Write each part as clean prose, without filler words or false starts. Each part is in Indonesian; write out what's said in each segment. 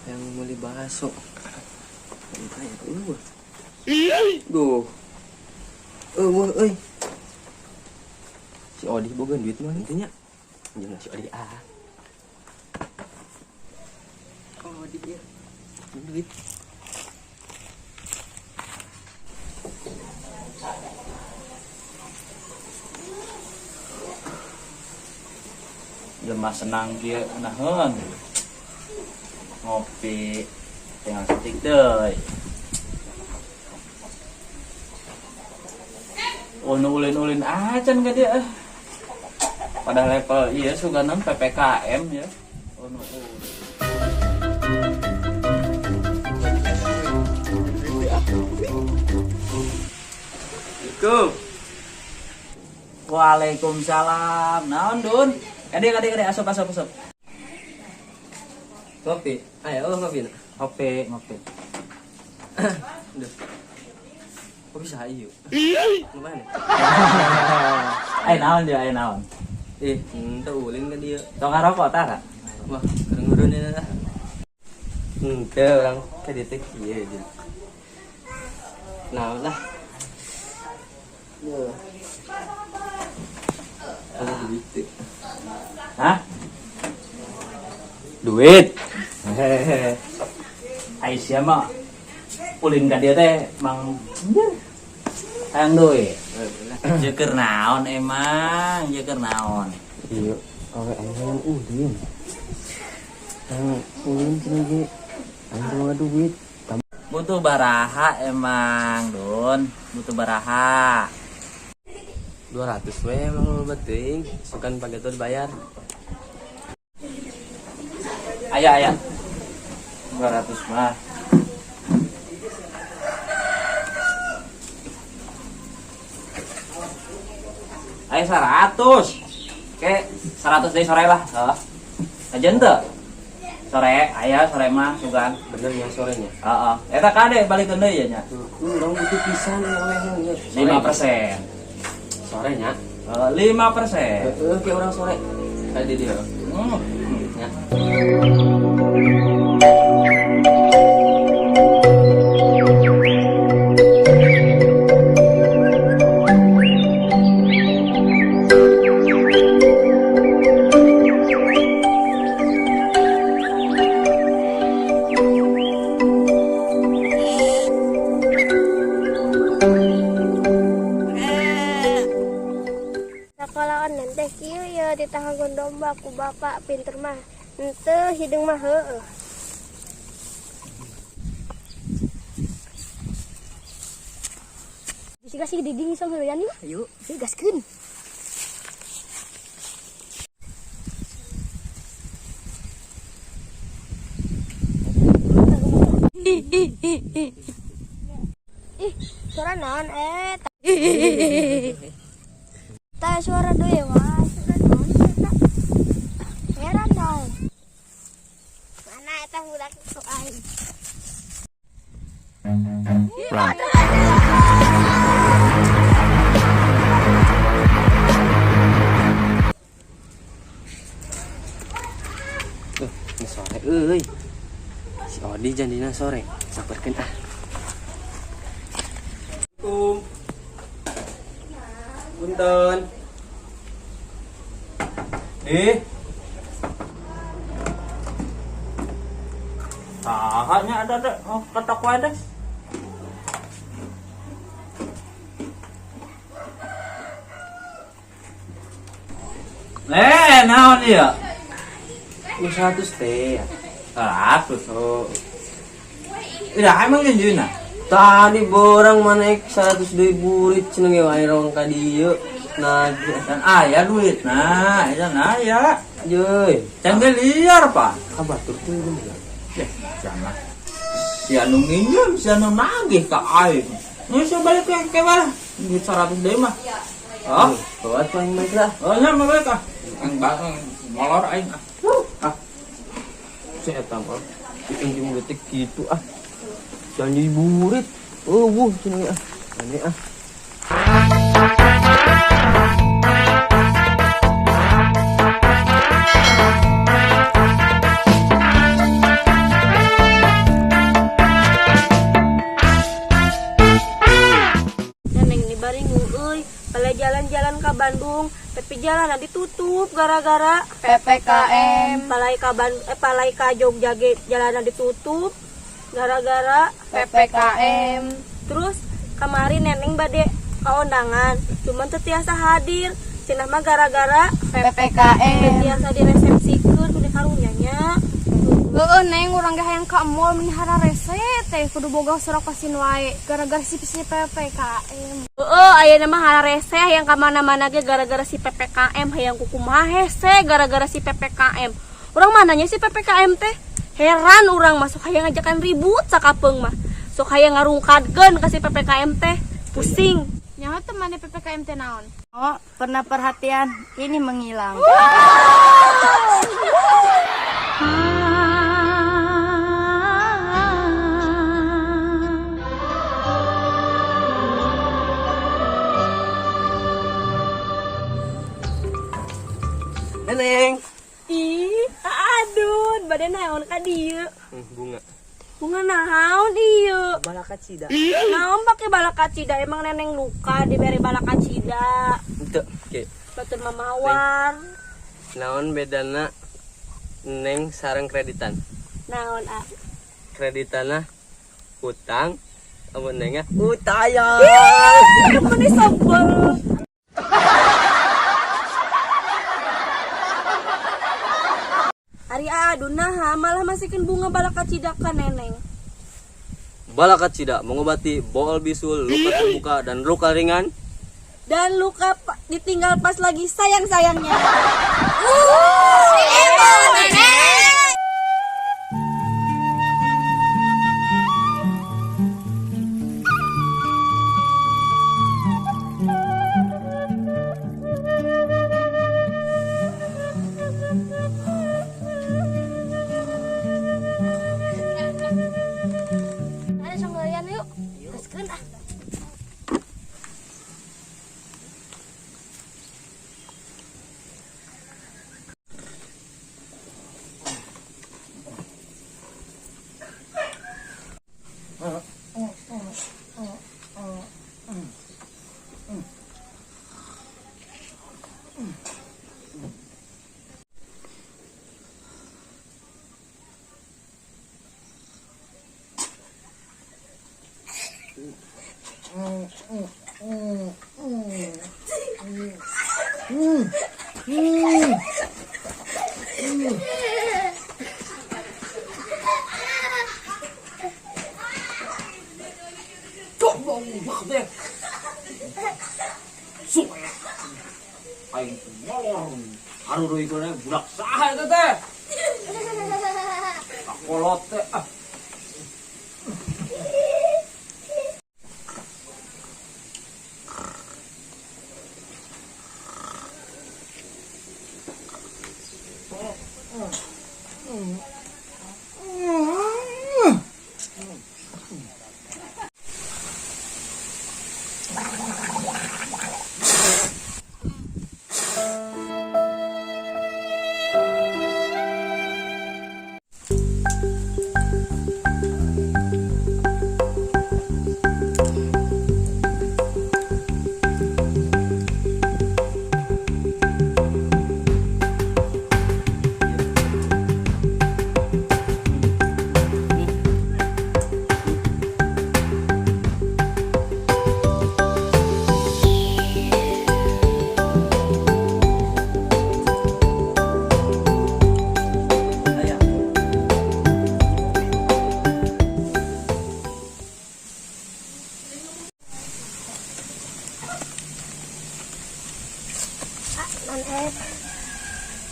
yang beli bakso. Tanya ke lu. Duh. Wah, euy. Si Odi boga duit mah intinya. Jeung si Odi Odi dia. Duit. Jelema senang dia naheun. Ngopi tinggal setik deui. Ulin-ulin acan ka dia. Pada level ieu suganan PPKM ya. Assalamualaikum. Waalaikumsalam. Naon Dun? Kadek asup. Kopi. Ayo ngopi. Ngopi. Duh. Kok bisa ayo? Gimana? Ayo naon. Entah ulin kan dia. Tong ngarokok tah Kak? Wah, ngurun ini dah. Orang ke deteksi ya dia. Nah, lah. Ya. Ada duit. Hah? Duit. Hehehe. Aisyah mah ulin ka dia teh mang hayang duit. Jeuker naon emang, jeuker naon. Iya, oke ayo ulin. Ulin cenah ge. Ayo duit. Butuh baraha emang, Don. Butuh baraha. 200 we emang lo beting. Sukan pagi tuh dibayar. Aya. 200 mah. Aya 100. Oke, 100 deui sore lah. Heeh. Ajen teu? Sore, aya sore mah sugan. Bener ya sorenya. Heeh. Eta kade balikeun deui ya nya. Urang butuh pisan oleh 5%. Sorenya. 5%. Kayak orang sore. Tadi dia. Ya. Sekolahan nanti kieu ya ditanggung domba ku bapak pinter mah henteu hidung mah heueuh. Kasih diding song heurean yuk. Ayo, gaskeun. Suara naon tah suara deui wah. Suara naon eta? Heran dah. Mana eta budak sok aing. Ini sore euy. Si Odi jandina sore. Sabarkeun ah. Assalamualaikum. Punten. Tahanya ada ketok wae deh. Naon ieu? 100 teh. 100. Oh. Ida emang janjina. Tadi borang manek 100 deui burit cenah ge wae rong ka dieu. Nah, Dan aya duit. Nah, eta aya. Jeuy. Can liar, Pak. Kabatur teh bener. Jangan. Si anu nginjem, si anu nagih ka aing. Nu saya balik ke mana? Duit 100 deui mah. Oh, bawa tuh yang baik lah. oh nya mah balik ah. Ang molor aing ah. Saya tampal. Pinjam detik gitu ah. Janji burit. Cenah ah. Aneh ah. ke Bandung, tapi jalanan ditutup gara-gara PPKM. Palai ka Jogja jalanan ditutup gara-gara PPKM. Terus kemarin neneng bade kaundangan, cuman tetiasa hadir. Cenah mah gara-gara PPKM. tetiasa diresepsikeun kudu karunyanya. Heeh, neng urang ge hayang ka mall menihara rese teh kudu boga surat pasin wae gara-gara si PPKM. Ayeuna mah hararese hayang ka mana-mana ge gara-gara si PPKM, hayang kukumaha hese gara-gara si PPKM. Urang mananya si PPKM teh? Heran urang masuk hayang ngajakan ribut sakapeung mah. Sok hayang ngarungkadkeun ka si PPKM teh. Pusing. Nyaho temannya PPKM teh naon? Oh, pernah perhatian, ini menghilang. Neneng. Ih, aduh, badan naon ka dieu? Bunga. Bunga naon ieu? Balakacida. Naon pake balakacida? Emang neneng luka diberi balakacida. Henteu, ge. Batur mamawar. Naon bedana Neng sareng kreditan? Naon Kreditana utang, amun nengnya utayang. Mana sebel. Ari aduh nah malah masihkeun bunga balakacida ka neneng. Balakacida mengobati bool bisul, luka terbuka dan luka ringan. Dan luka ditinggal pas lagi sayang-sayangnya. Ada sanggalian yuk. Gaskeun ah. Aing molor. Haruruy ku teh budak saha eta teh? Kakolot teh.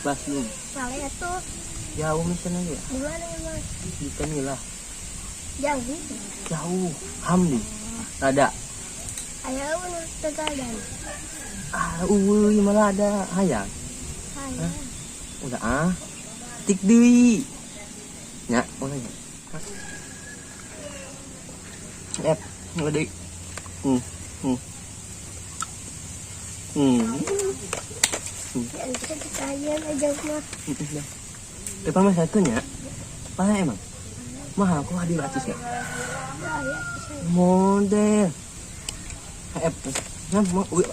Bas lu. Balik itu Jauh misalnya ya. di mana emang? Di Tanilah. Jauh. Jauh. Hamdi. Rada. Ayo menurut tegadan. Malah ada hayang. Saya. Udah tik deui. Nya, ulah nya. Ngedek. Yang kita kekayaan aja mah. Depan mah satunya. Mana emang? Mahal kok hadir ratus ya? Saya. Model.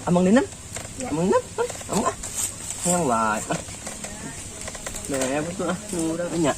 Amang dinan? Amang na. Amang ah. Sayang banget ah. Nah, betul ah. Udah banyak.